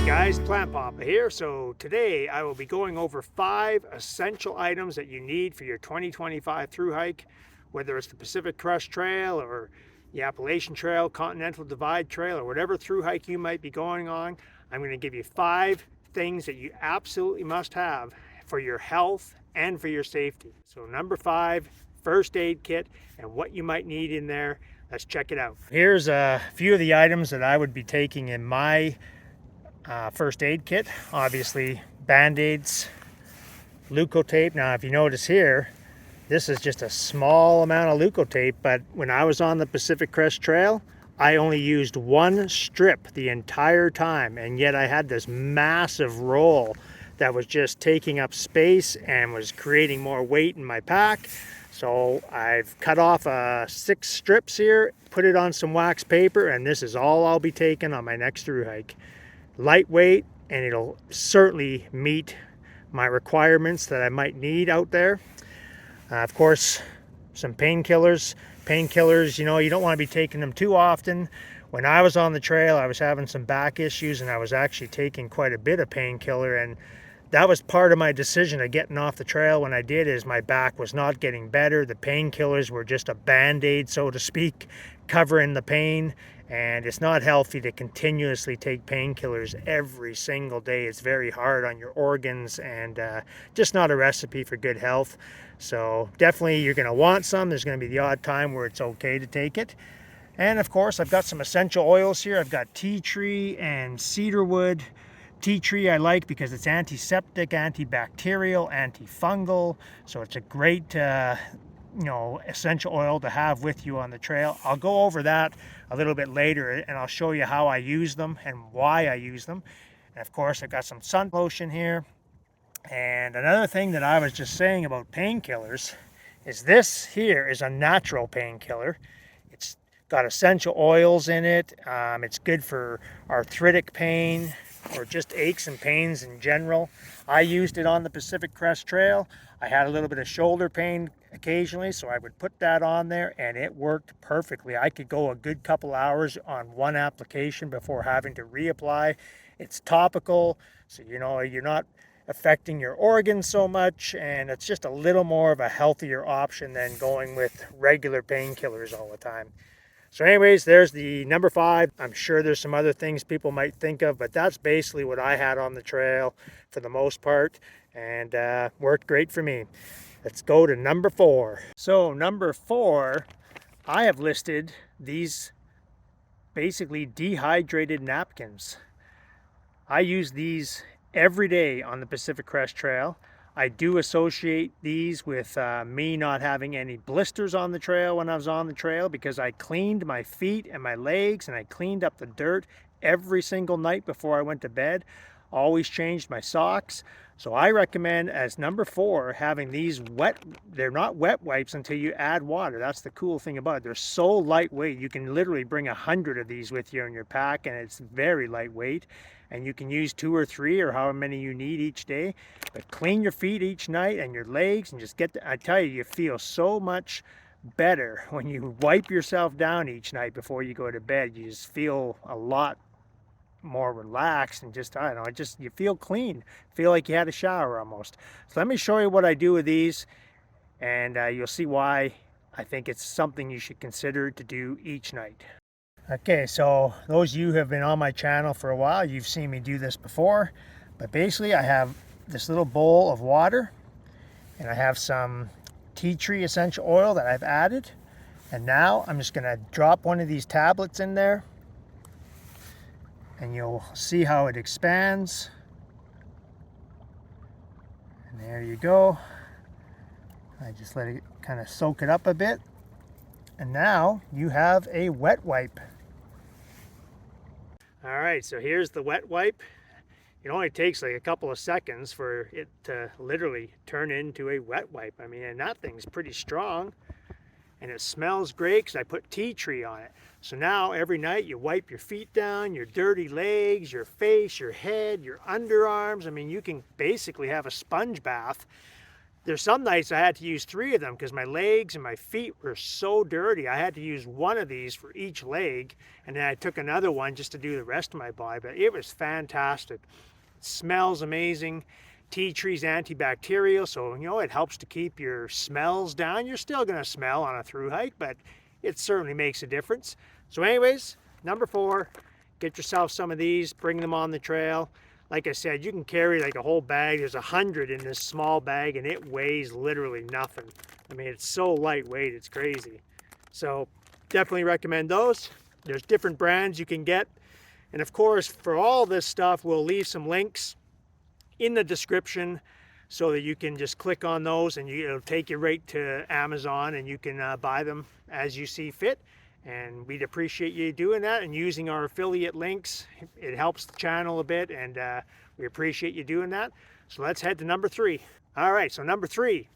Hey guys, Plant Papa here. So today I will be going over 5 essential items that you need for your 2025 thru hike, whether it's the Pacific Crest Trail or the Appalachian Trail, Continental Divide Trail, or whatever thru hike you might be going on. I'm going to give you 5 things that you absolutely must have for your health and for your safety. So number 5, first aid kit and what you might need in there. Let's check it out. Here's a few of the items that I would be taking in my first aid kit. Obviously band-aids, LEUKOTAPE. Now if you notice here, this is just a small amount of LEUKOTAPE, but when I was on the Pacific Crest Trail, I only used 1 strip the entire time, and yet I had this massive roll that was just taking up space and was creating more weight in my pack. So I've cut off 6 strips here, put it on some wax paper, and this is all I'll be taking on my next thru hike. Lightweight, and it'll certainly meet my requirements that I might need out there. Of course, some painkillers. Painkillers, you know, you don't want to be taking them too often. When I was on the trail, I was having some back issues, and I was actually taking quite a bit of painkiller, and that was part of my decision of getting off the trail when I did, is my back was not getting better. The painkillers were just a band-aid, so to speak, covering the pain. And it's not healthy to continuously take painkillers every single day. It's very hard on your organs, and just not a recipe for good health. So definitely you're going to want some. There's going to be the odd time where it's okay to take it. And of course, I've got some essential oils here. I've got tea tree and cedarwood. Tea tree I like because it's antiseptic, antibacterial, antifungal. So it's a great essential oil to have with you on the trail. I'll go over that a little bit later, and I'll show you how I use them and why I use them. And of course, I've got some sun lotion here. And another thing that I was just saying about painkillers is this here is a natural painkiller. It's got essential oils in it. It's good for arthritic pain or just aches and pains in general. I used it on the Pacific Crest Trail. I had a little bit of shoulder pain occasionally, so I would put that on there, and it worked perfectly. I could go a good couple hours on 1 application before having to reapply. It's topical, so you know you're not affecting your organs so much, and it's just a little more of a healthier option than going with regular painkillers all the time. So anyways, there's the number 5. I'm sure there's some other things people might think of, but that's basically what I had on the trail for the most part, and worked great for me. Let's go to number 4. So number 4, I have listed these basically dehydrated napkins. I use these every day on the Pacific Crest Trail. I do associate these with me not having any blisters on the trail when I was on the trail, because I cleaned my feet and my legs, and I cleaned up the dirt every single night before I went to bed. Always changed my socks. So I recommend, as number 4, having these wet. They're not wet wipes until you add water. That's the cool thing about it. They're so lightweight. You can literally bring 100 of these with you in your pack, and it's very lightweight. And you can use 2 or 3 or however many you need each day. But clean your feet each night and your legs, and just I tell you, you feel so much better when you wipe yourself down each night before you go to bed. You just feel a lot more relaxed, and just, I don't know, you feel clean. Feel like you had a shower almost. So let me show you what I do with these, and you'll see why I think it's something you should consider to do each night. Okay, so those of you who have been on my channel for a while, you've seen me do this before, but basically I have this little bowl of water, and I have some tea tree essential oil that I've added, and now I'm just going to drop one of these tablets in there, and you'll see how it expands. And there you go. I just let it kind of soak it up a bit, and now you have a wet wipe. All right, so here's the wet wipe. It only takes like a couple of seconds for it to literally turn into a wet wipe. I mean, and that thing's pretty strong, and it smells great because I put tea tree on it. So now every night you wipe your feet down, your dirty legs, your face, your head, your underarms. I mean, you can basically have a sponge bath There's some nights I had to use 3 of them because my legs and my feet were so dirty. I had to use one of these for each leg, and then I took another one just to do the rest of my body. But it was fantastic. It smells amazing. Tea tree's antibacterial, so it helps to keep your smells down. You're still going to smell on a through hike, but it certainly makes a difference. So anyways, number 4, get yourself some of these, bring them on the trail. Like I said, you can carry like a whole bag. There's 100 in this small bag, and it weighs literally nothing. I mean, it's so lightweight, it's crazy. So definitely recommend those. There's different brands you can get. And of course, for all this stuff, we'll leave some links in the description so that you can just click on those and it'll take you right to Amazon, and you can buy them as you see fit. And we'd appreciate you doing that and using our affiliate links. It helps the channel a bit, and we appreciate you doing that. So let's head to number 3. All right, so number 3,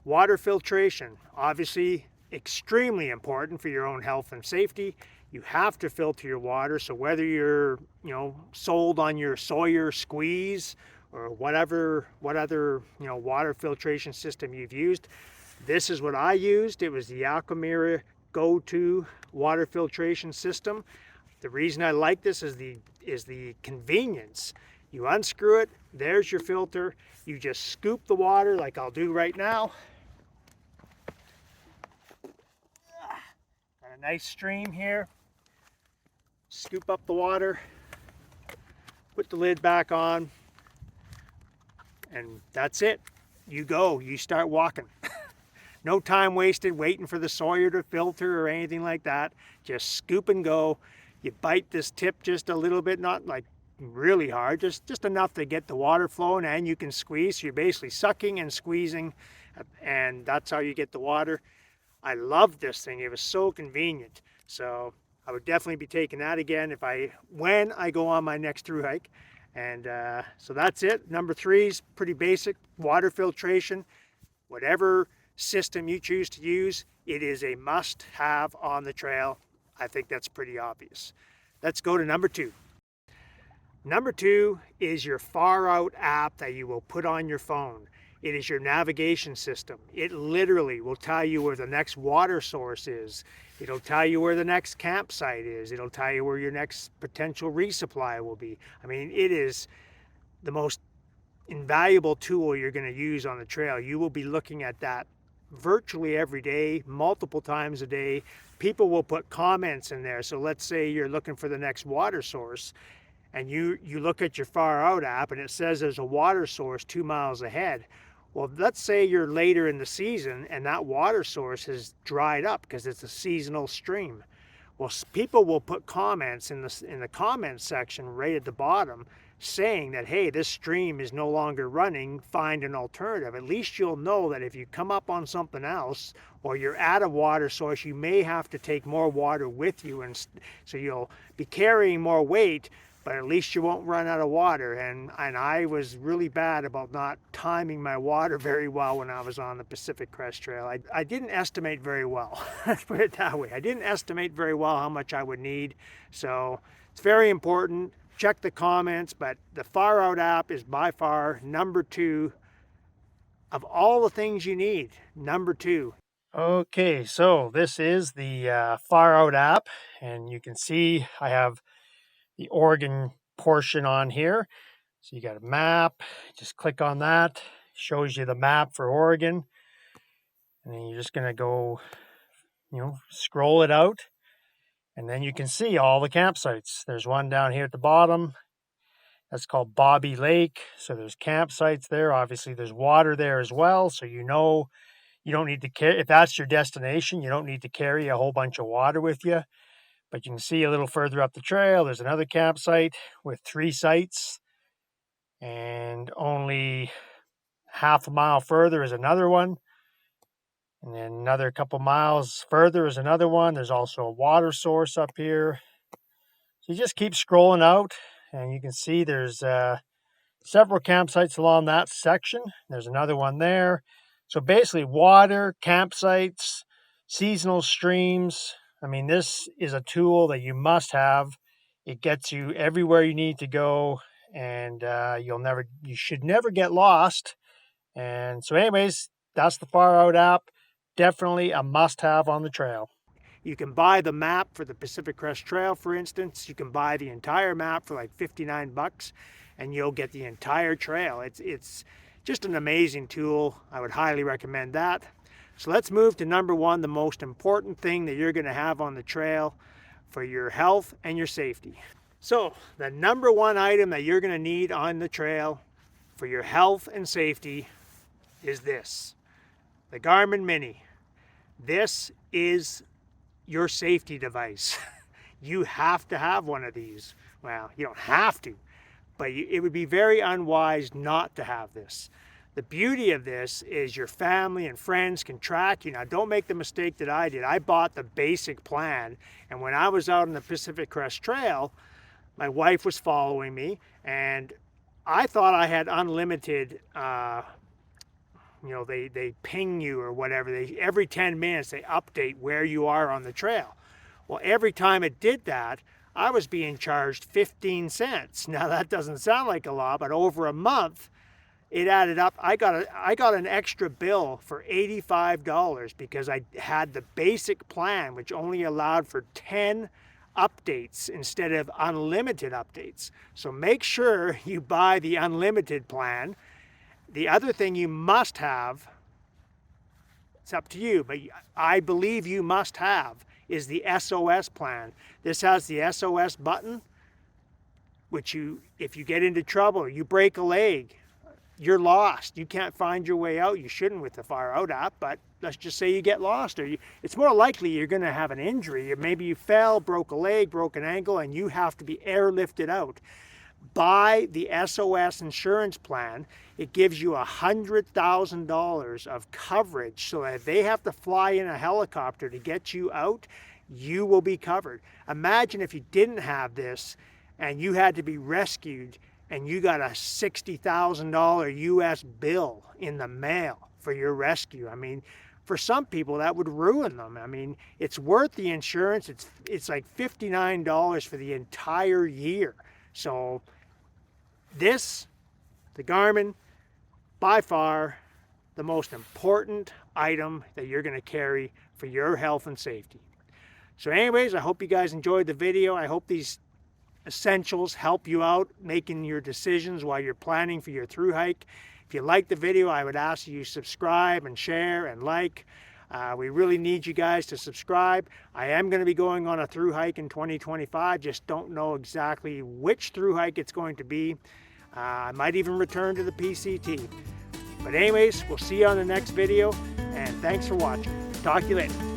water filtration. Obviously extremely important for your own health and safety. You have to filter your water. So whether you're sold on your Sawyer squeeze or what other water filtration system you've used, this is what I used. It was the Aquamira go-to water filtration system. The reason I like this is the convenience. You unscrew it, there's your filter. You just scoop the water like I'll do right now. Got a nice stream here. Scoop up the water, put the lid back on, and that's it. You go, you start walking. No time wasted waiting for the Sawyer to filter or anything like that. Just scoop and go. You bite this tip just a little bit, not like really hard, just enough to get the water flowing, and you can squeeze. So you're basically sucking and squeezing, and that's how you get the water. I love this thing. It was so convenient. So I would definitely be taking that again when I go on my next through hike. And so that's it. Number 3 is pretty basic. Water filtration. Whatever system you choose to use, it is a must-have on the trail. I think that's pretty obvious. Let's go to number 2. Number 2 is your Far Out app that you will put on your phone. It is your navigation system. It literally will tell you where the next water source is. It'll tell you where the next campsite is. It'll tell you where your next potential resupply will be. I mean, it is the most invaluable tool you're going to use on the trail. You will be looking at that virtually every day, multiple times a day. People will put comments in there. So let's say you're looking for the next water source, and you look at your Far Out app and it says there's a water source 2 miles ahead. Well, let's say you're later in the season and that water source has dried up because it's a seasonal stream. Well, people will put comments in the comments section right at the bottom saying that, hey, this stream is no longer running, find an alternative. At least you'll know that if you come up on something else or you're at a water source, you may have to take more water with you, and so you'll be carrying more weight, but at least you won't run out of water. And I was really bad about not timing my water very well when I was on the Pacific Crest Trail. I didn't estimate very well. Let's put it that way. I didn't estimate very well how much I would need. So it's very important. Check the comments, but the Far Out app is by far number 2 of all the things you need. Number 2. Okay, so this is the Far Out app, and you can see I have the Oregon portion on here. So you got a map, just click on that, shows you the map for Oregon, and then you're just going to go, scroll it out, and then you can see all the campsites. There's one down here at the bottom. That's called Bobby Lake. So there's campsites there. Obviously there's water there as well. So you don't need to carry, if that's your destination, you don't need to carry a whole bunch of water with you. But you can see a little further up the trail, there's another campsite with 3 sites. And only half a mile further is another one. And then another couple miles further is another one. There's also a water source up here. So you just keep scrolling out, and you can see there's several campsites along that section. There's another one there. So basically water, campsites, seasonal streams. I mean, this is a tool that you must have. It gets you everywhere you need to go, and you should never get lost. And so anyways, that's the Far Out app. Definitely a must-have on the trail. You can buy the map for the Pacific Crest Trail, for instance. You can buy the entire map for like 59 bucks and you'll get the entire trail. It's just an amazing tool. I would highly recommend that. So let's move to number one, the most important thing that you're going to have on the trail for your health and your safety. So the number one item that you're going to need on the trail for your health and safety is this, the Garmin Mini. This is your safety device. You have to have one of these. Well, you don't have to, but it would be very unwise not to have this. The beauty of this is your family and friends can track you. Now, don't make the mistake that I did. I bought the basic plan, and when I was out on the Pacific Crest Trail, my wife was following me, and I thought I had unlimited, they ping you or whatever. Every 10 minutes, they update where you are on the trail. Well, every time it did that, I was being charged 15 cents. Now, that doesn't sound like a lot, but over a month, it added up. I got an extra bill for $85 because I had the basic plan, which only allowed for 10 updates instead of unlimited updates. So make sure you buy the unlimited plan. The other thing you must have, it's up to you, but I believe you must have, is the SOS plan. This has the SOS button, which if you get into trouble, you break a leg, you're lost. You can't find your way out. You shouldn't with the Far Out app, but let's just say you get lost, or it's more likely you're going to have an injury. Or maybe you fell, broke a leg, broke an ankle, and you have to be airlifted out. Buy the SOS insurance plan. It gives you $100,000 of coverage so that if they have to fly in a helicopter to get you out, you will be covered. Imagine if you didn't have this and you had to be rescued and you got a $60,000 US bill in the mail for your rescue. I mean, for some people that would ruin them. I mean, it's worth the insurance. It's like $59 for the entire year. So this, the Garmin, by far the most important item that you're going to carry for your health and safety. So anyways, I hope you guys enjoyed the video. I hope these essentials help you out making your decisions while you're planning for your thru hike. If you like the video, I would ask you subscribe and share and like. We really need you guys to subscribe. I am going to be going on a thru hike in 2025. Just don't know exactly which thru hike it's going to be. I might even return to the PCT. But anyways, we'll see you on the next video, and thanks for watching. Talk to you later.